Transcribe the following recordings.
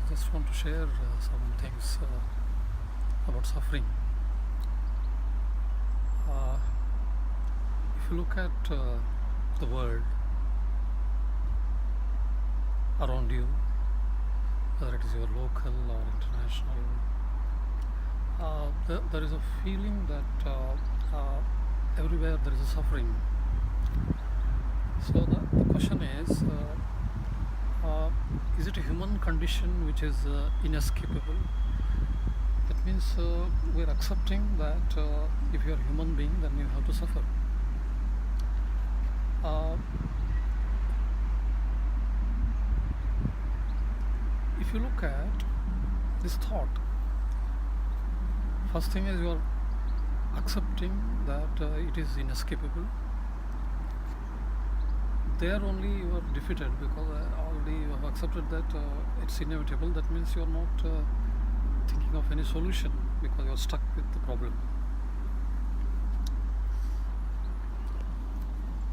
just want to share some things about suffering. Uh, if you look at the world around you, whether it is your local or international, there is a feeling that everywhere there is a suffering. So the question is it a human condition which is inescapable? That means we're accepting that if you're a human being, then you have to suffer. Uh, if you look at this thought, first thing is you're accepting that it is inescapable. There only you are defeated because already you have accepted that it's inevitable. That means you're not thinking of any solution because you're stuck with the problem.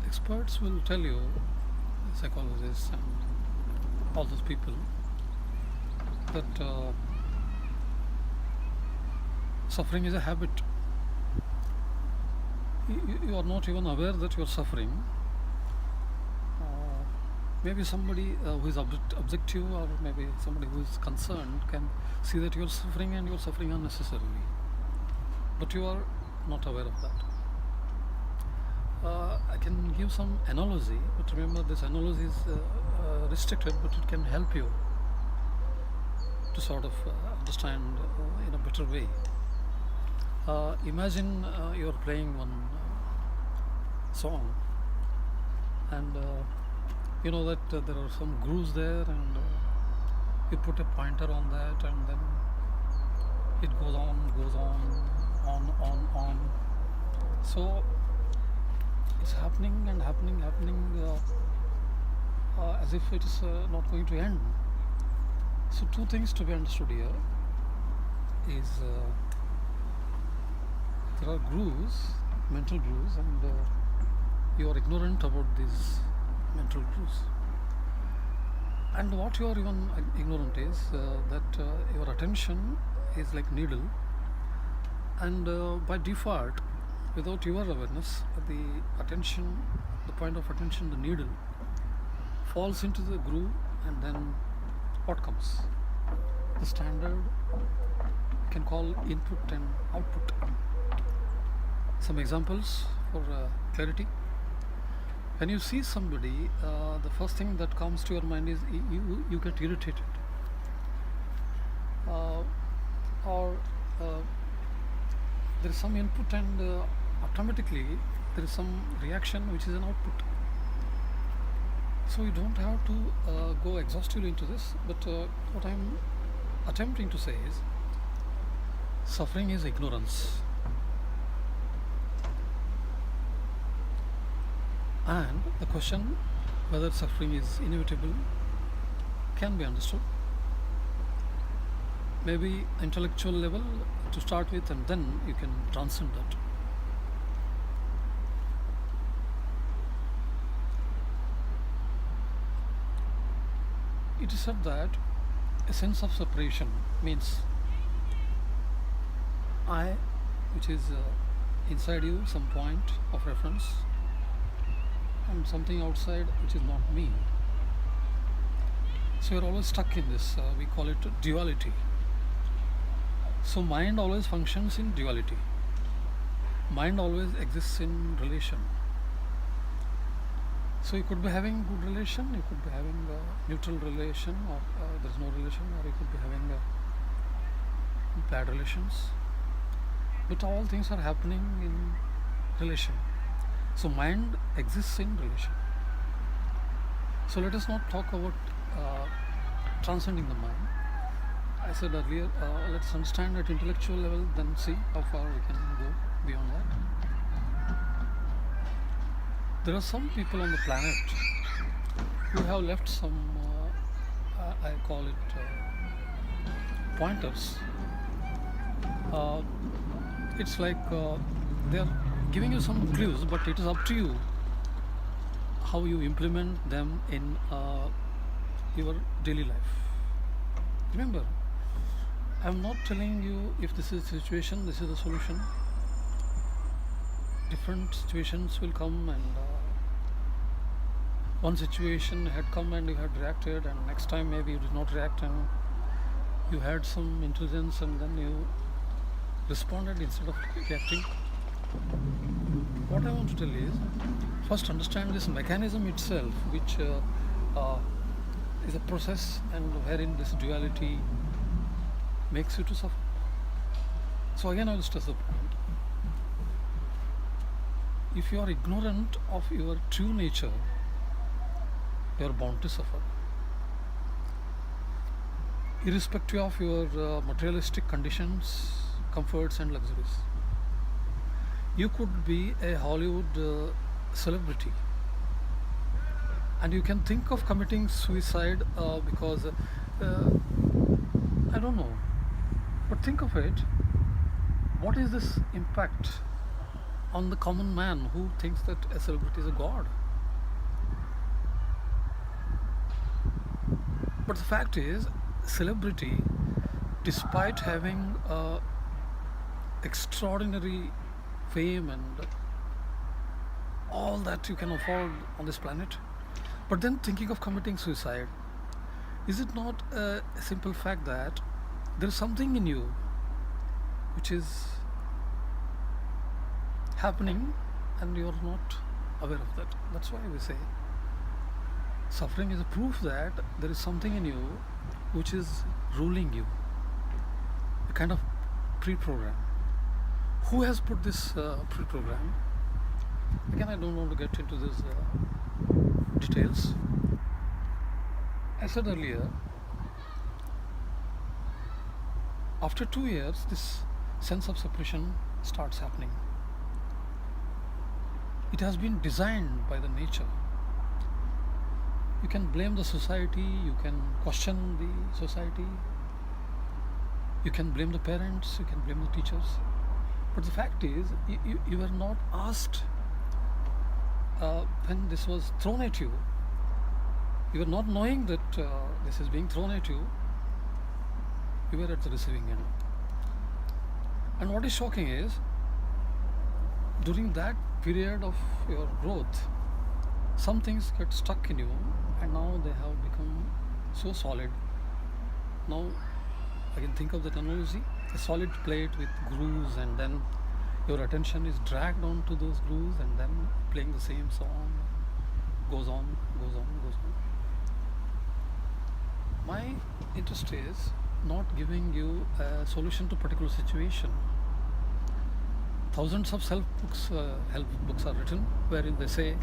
Experts will tell you, psychologists and all those people, that suffering is a habit. You are not even aware that you are suffering. Maybe somebody who is objective, or maybe somebody who is concerned, can see that you are suffering and you are suffering unnecessarily, but you are not aware of that. I can give some analogy, but remember this analogy is restricted, but it can help you to sort of understand in a better way. Imagine you are playing one song, and you know that there are some grooves there, and you put a pointer on that, and then it goes on. So it's happening and happening as if it is not going to end. So two things to be understood here is there are grooves, mental grooves, and you are ignorant about these mental grooves. And what you are even ignorant is that your attention is like needle, and by default, without your awareness, the attention, the point of attention, the needle, falls into the groove, and then what comes? The standard you can call input and output. Some examples for clarity. When you see somebody, the first thing that comes to your mind is you get irritated, or there is some input, and automatically there is some reaction which is an output. So you don't have to go exhaustively into this, but what I'm attempting to say is suffering is ignorance. And the question whether suffering is inevitable can be understood. Maybe intellectual level to start with, and then you can transcend that. It is said that a sense of separation means I, which is inside you, some point of reference, and something outside which is not me. So you're always stuck in this. We call it duality. So mind always functions in duality. Mind always exists in relation. So you could be having good relation, you could be having a neutral relation, or there's no relation, or you could be having bad relations. But all things are happening in relation. So mind exists in relation. So let us not talk about transcending the mind. I said earlier, let's understand at intellectual level, then see how far we can go beyond that. There are some people on the planet who have left some, I call it pointers. It's like they are giving you some clues, but it is up to you how you implement them in your daily life. Remember, I'm not telling you if this is the situation, this is the solution. Different situations will come, and one situation had come and you had reacted, and next time maybe you did not react and you had some intelligence and then you responded instead of reacting. What I want to tell is, first understand this mechanism itself, which is a process and wherein this duality makes you to suffer. So again, I will stress the point. If you are ignorant of your true nature, you are bound to suffer. Irrespective of your materialistic conditions, comforts, and luxuries. You could be a Hollywood celebrity, and you can think of committing suicide because I don't know, but think of it. What is this impact on the common man who thinks that a celebrity is a god? But the fact is, celebrity, despite having extraordinary fame and all that you can afford on this planet, but then thinking of committing suicide, is it not a simple fact that there is something in you which is happening and you are not aware of that? That's why we say suffering is a proof that there is something in you which is ruling you, a kind of pre-program. Who has put this pre-program? Again, I don't want to get into these details. I said earlier, after 2 years, this sense of separation starts happening. It has been designed by the nature. You can blame the society, you can question the society, you can blame the parents, you can blame the teachers. But the fact is, you were not asked when this was thrown at you. You were not knowing that this is being thrown at you. You were at the receiving end. And what is shocking is, during that period of your growth, some things get stuck in you, and now they have become so solid. Now, I can think of that analogy, a solid plate with grooves, and then your attention is dragged onto those grooves, and then playing the same song goes on, goes on, goes on. My interest is not giving you a solution to a particular situation. Thousands of help books are written wherein they say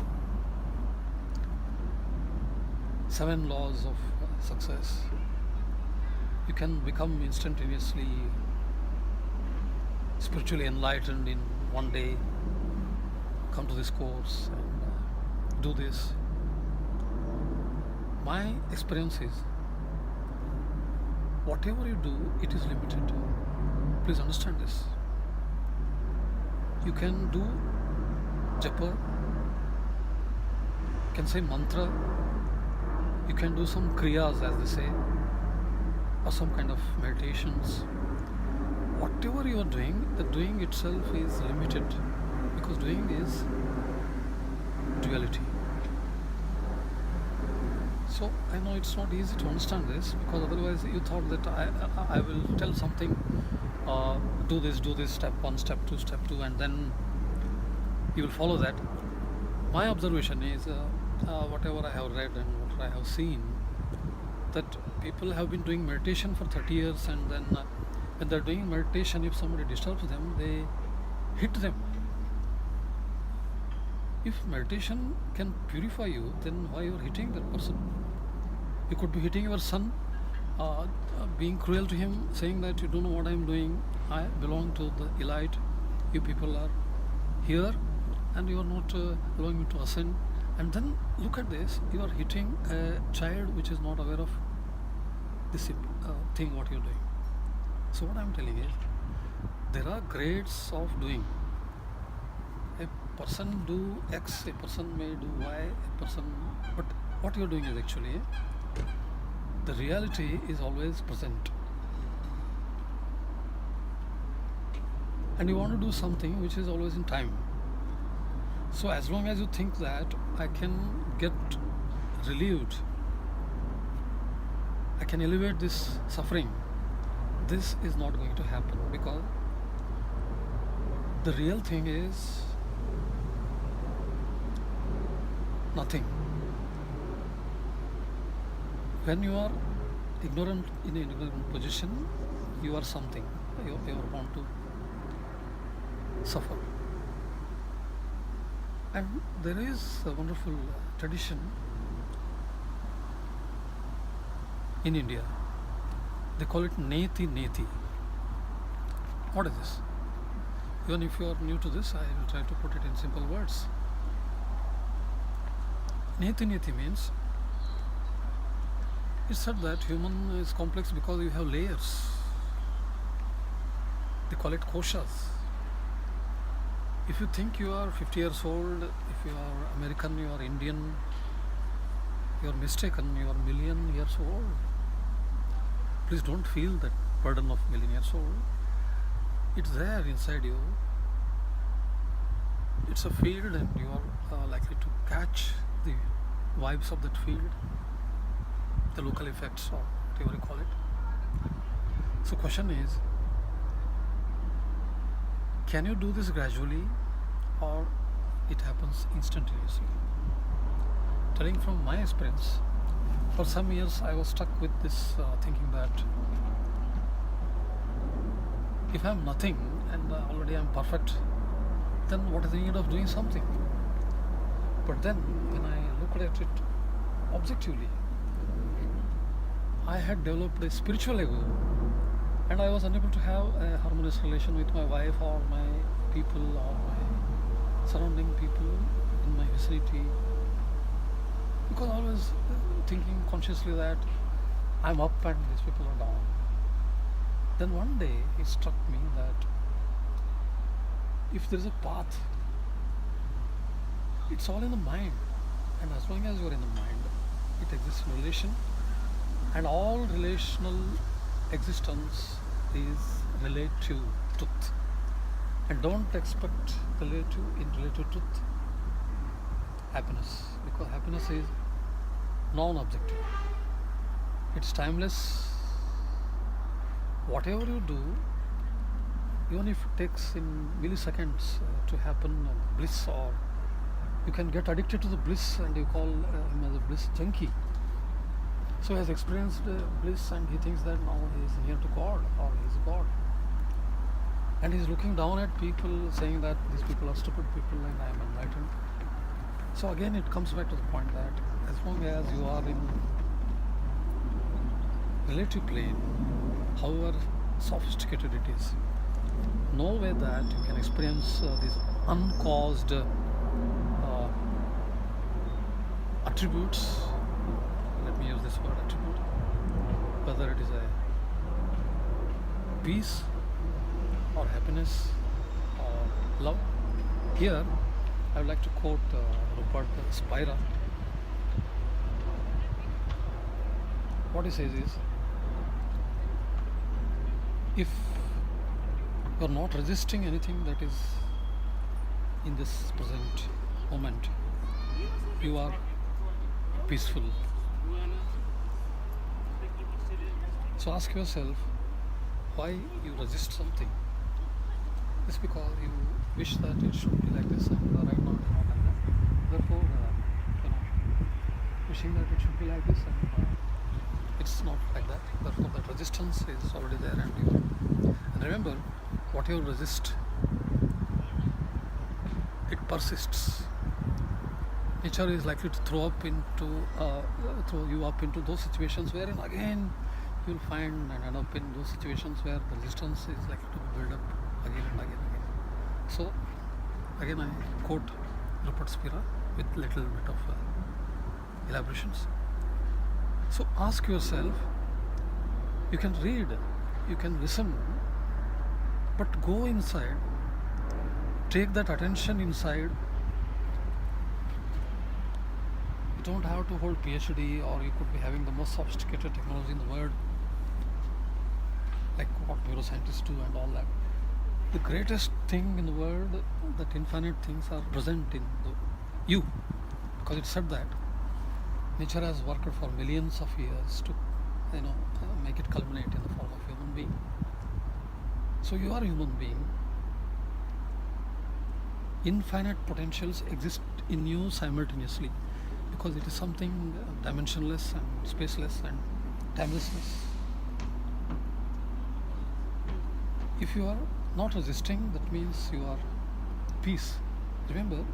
7 laws of success. You can become instantaneously spiritually enlightened in one day. Come to this course and do this. My experience is, whatever you do, it is limited. Please understand this. You can do japa, you can say mantra, you can do some kriyas, as they say, or some kind of meditations. Whatever you are doing, the doing itself is limited, because doing is duality. So I know it's not easy to understand this, because otherwise you thought that I will tell something, do this, step 1, step 2, and then you will follow that. My observation is, whatever I have read and what I have seen, that people have been doing meditation for 30 years, and then when they're doing meditation, if somebody disturbs them, they hit them. If meditation can purify you, then why you're hitting that person? You could be hitting your son, being cruel to him, saying that you don't know what I'm doing, I belong to the elite, you people are here, and you are not allowing me to ascend. And then look at this, you are hitting a child which is not aware of this thing what you're doing. So what I'm telling is, there are grades of doing. A person do X, a person may do Y, a person, but what you're doing is actually the reality is always present. And you want to do something which is always in time. So as long as you think that I can get relieved, I can elevate this suffering, this is not going to happen, because the real thing is nothing. When you are ignorant, in an ignorant position, you are something. You are bound to suffer. And there is a wonderful tradition in India. They call it Neti Neti. What is this? Even if you are new to this, I will try to put it in simple words. Neti Neti means, it's said that human is complex because you have layers. They call it koshas. If you think you are 50 years old, if you are American, you are Indian, you are mistaken, you are a million years old. Please don't feel that burden of million years old. It's there inside you. It's a field, and you are likely to catch the vibes of that field, the local effects, or whatever you call it. So question is, can you do this gradually, or it happens instantaneously? Telling from my experience, for some years I was stuck with this thinking that if I am nothing and already I am perfect, then what is the need of doing something? But then when I looked at it objectively, I had developed a spiritual ego, and I was unable to have a harmonious relation with my wife or my people or my surrounding people in my vicinity, because I was thinking consciously that I'm up and these people are down. Then one day it struck me that if there is a path, it's all in the mind, and as long as you're in the mind, it exists in relation, and all relational existence is relative truth. And don't expect relative in relative truth happiness, because happiness is non-objective. It's timeless. Whatever you do, even if it takes in milliseconds to happen, bliss, or you can get addicted to the bliss, and you call him as a bliss junkie. So he has experienced bliss, and he thinks that now he is near to God, or he is God. And he is looking down at people, saying that these people are stupid people and I am enlightened. So again it comes back to the point that as long as you are in relative plane, however sophisticated it is, no way that you can experience these uncaused attributes. Let me use this word, attribute. Whether it is a peace or happiness or love. Here I would like to quote Rupert Spira. What he says is, if you are not resisting anything that is in this present moment, you are peaceful. So ask yourself, why you resist something? It's because you wish that it should be like this, and right now it is not like that. Therefore, wishing that it should be like this, and it's not like that. Therefore, that resistance is already there, and remember, what you resist, it persists. Nature is likely to throw you up into those situations wherein again you will find and end up in those situations where the resistance is likely to build up again and again and again. So again I quote Rupert Spira with little bit of elaborations. So ask yourself, you can read, you can listen, but go inside, take that attention inside don't have to hold PhD, or you could be having the most sophisticated technology in the world, like what neuroscientists do and all that. The greatest thing in the world, that infinite things are present in you, because it said that nature has worked for millions of years to, make it culminate in the form of human being. So you are a human being. Infinite potentials exist in you simultaneously, because it is something dimensionless and spaceless and timelessness. If you are not resisting, that means you are peace. Remember,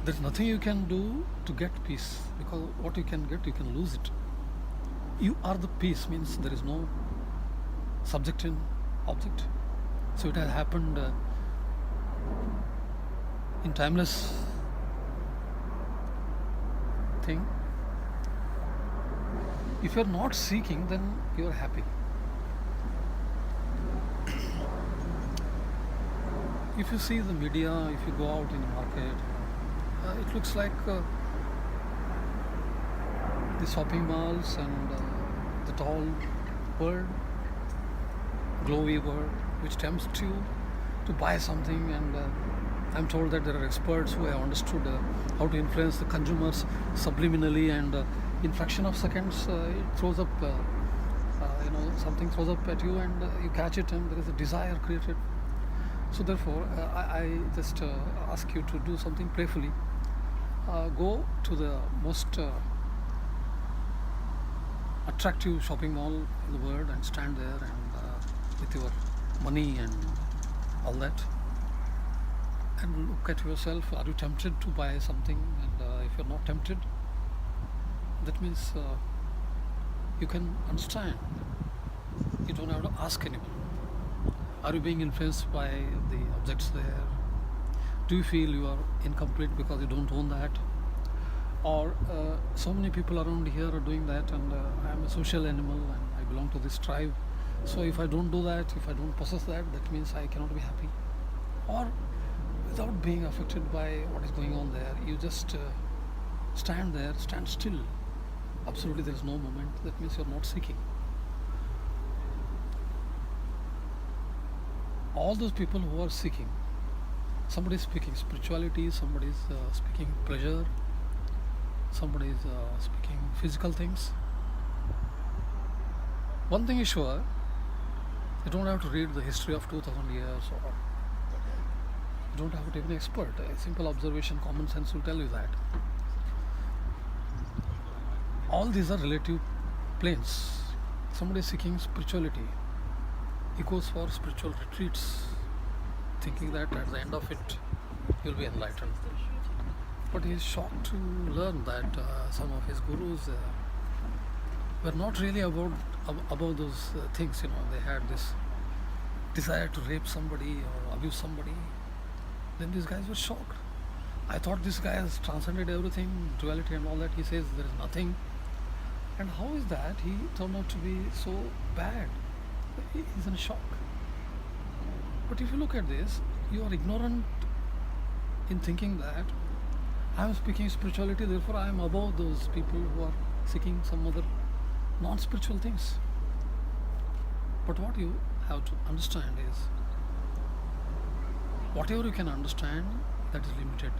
there is nothing you can do to get peace, because what you can get, you can lose it. You are the peace, means there is no subject in object. So it has happened in timeless thing. If you are not seeking, then you are happy. If you see the media, if you go out in the market, it looks like the shopping malls and the tall world, glowy world, which tempts you to buy something. And I'm told that there are experts who have understood how to influence the consumers subliminally, and in fraction of seconds, it throws up, something throws up at you, and you catch it, and there is a desire created. So therefore, I just ask you to do something playfully. Go to the most attractive shopping mall in the world and stand there, and with your money and all that, and look at yourself. Are you tempted to buy something? And if you're not tempted, that means you can understand. You don't have to ask anyone. Are you being influenced by the objects there? Do you feel you are incomplete because you don't own that? Or so many people around here are doing that, and I am a social animal and I belong to this tribe. So if I don't do that, if I don't possess that, that means I cannot be happy. Or without being affected by what is going on there, you just stand there, stand still. Absolutely, there is no moment. That means you are not seeking. All those people who are seeking, somebody is speaking spirituality, somebody is speaking pleasure, somebody is speaking physical things. One thing is sure, you don't have to read the history of 2000 years, or you don't have to be an expert. A simple observation, common sense will tell you that. All these are relative planes. Somebody is seeking spirituality. He goes for spiritual retreats, thinking that at the end of it, you'll be enlightened. But he is shocked to learn that some of his gurus were not really about those things. They had this desire to rape somebody or abuse somebody. Then these guys were shocked. I thought this guy has transcended everything, duality and all that. He says there is nothing. And how is that he turned out to be so bad? He's in shock. But if you look at this, you are ignorant in thinking that I am speaking spirituality, therefore I am above those people who are seeking some other non-spiritual things. But what you have to understand is, whatever you can understand, that is limited.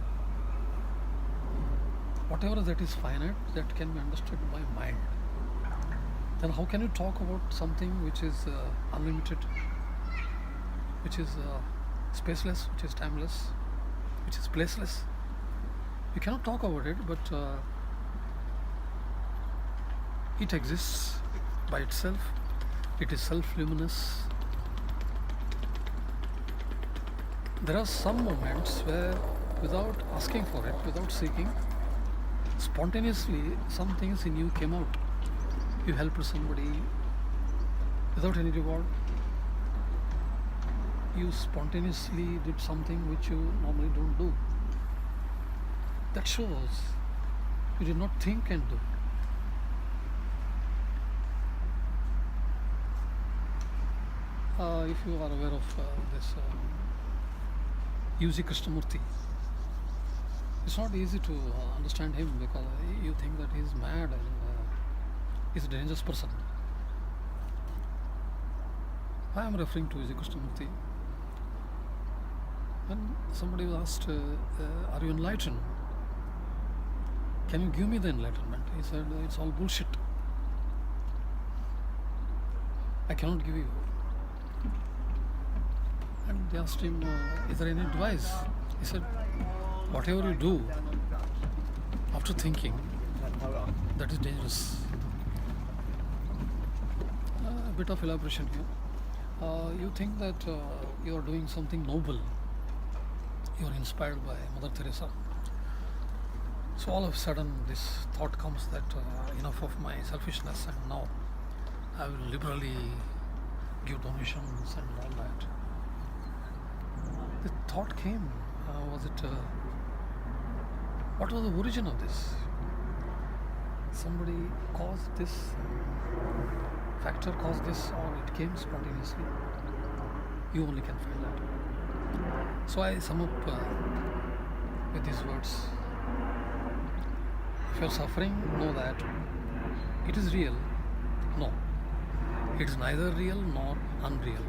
Whatever that is finite, that can be understood by mind. Then how can you talk about something which is unlimited, which is spaceless, which is timeless, which is placeless? You cannot talk about it, but it exists by itself. It is self-luminous. There are some moments where, without asking for it, without seeking, spontaneously some things in you came out. You helped somebody without any reward. You spontaneously did something which you normally don't do. That shows you did not think and do. If you are aware of this U.G. Krishnamurti, It's not easy to understand him because you think that he's mad and he's a dangerous person. I am referring to Vijay Krishnamurti. When somebody was asked, "Are you enlightened? Can you give me the enlightenment?" He said, "It's all bullshit. I cannot give you." And they asked him, "Is there any advice?" He said, "Whatever you do after thinking, that is dangerous." A bit of elaboration here. You think that you are doing something noble. You are inspired by Mother Teresa. So all of a sudden this thought comes that enough of my selfishness, and now I will liberally give donations and all that. The thought came. Was it? What was the origin of this? Somebody caused this factor, caused this, or it came spontaneously? You only can find that. So I sum up with these words. If you are suffering, know that it is real. No, it is neither real nor unreal.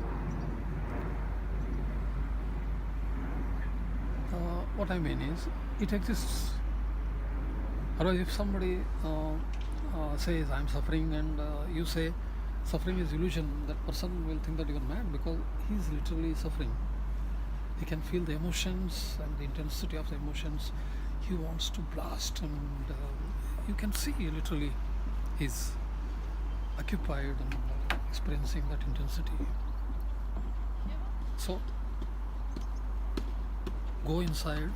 What I mean is, it exists. Otherwise, if somebody says, "I'm suffering," and you say, "Suffering is illusion," that person will think that you are mad because he is literally suffering. He can feel the emotions and the intensity of the emotions. He wants to blast, and you can see literally he's occupied and experiencing that intensity. So go inside.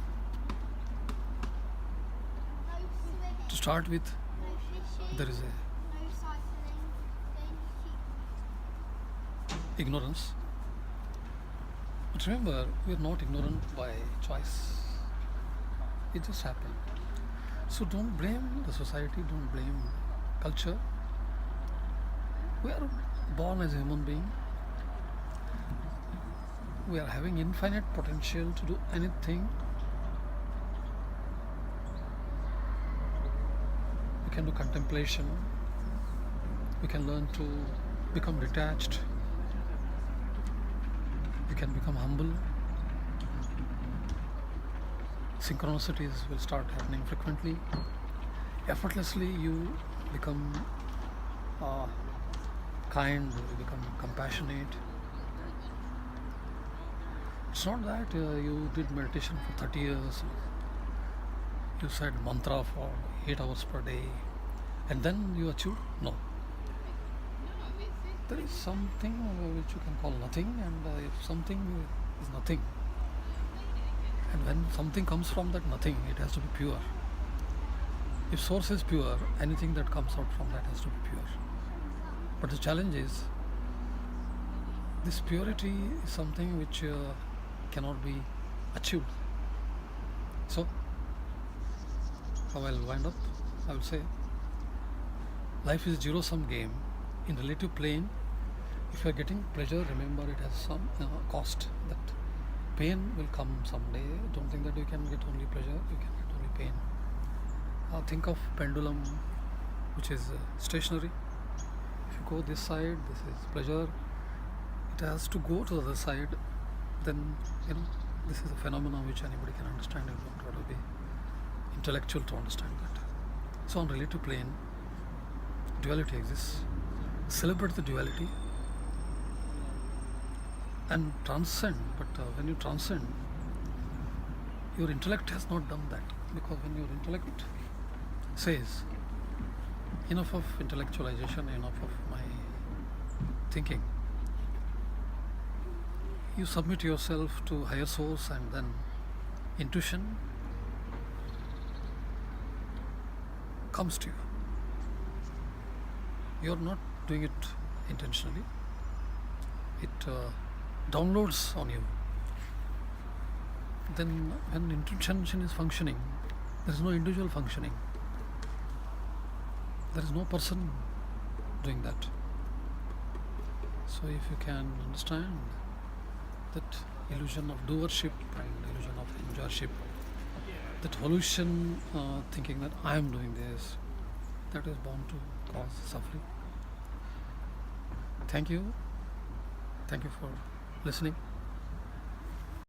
To start with, there is a ignorance. But remember, we are not ignorant by choice. It just happened. So don't blame the society, don't blame culture. We are born as a human being. We are having infinite potential to do anything. We can do contemplation. We can learn to become detached. We can become humble. Synchronicities will start happening frequently. Effortlessly, you become kind, you become compassionate. It's not that you did meditation for 30 years, you said mantra for 8 hours per day, and then you achieved. No. There is something which you can call nothing, and if something is nothing, and when something comes from that nothing, it has to be pure. If source is pure, anything that comes out from that has to be pure. But the challenge is, this purity is something which cannot be achieved. So, how I'll wind up, I will say, life is zero-sum game. In relative plane, if you are getting pleasure, remember it has some cost. That pain will come someday. Don't think that you can get only pleasure, you can get only pain. Think of pendulum, which is stationary. If you go this side, this is pleasure. It has to go to the other side. Then, this is a phenomenon which anybody can understand. You don't have to be intellectual to understand that. So on relative plane, duality exists. Celebrate the duality and transcend. But when you transcend, your intellect has not done that, because when your intellect says, enough of intellectualization, enough of my thinking, you submit yourself to higher source, and then intuition comes to you. You are not doing it intentionally. It downloads on you. Then when intention is functioning, there is no individual functioning. There is no person doing that. So if you can understand that illusion of doership and illusion of enjoyership, that delusion, thinking that I am doing this, that is bound to cause suffering. Thank you. Thank you for listening.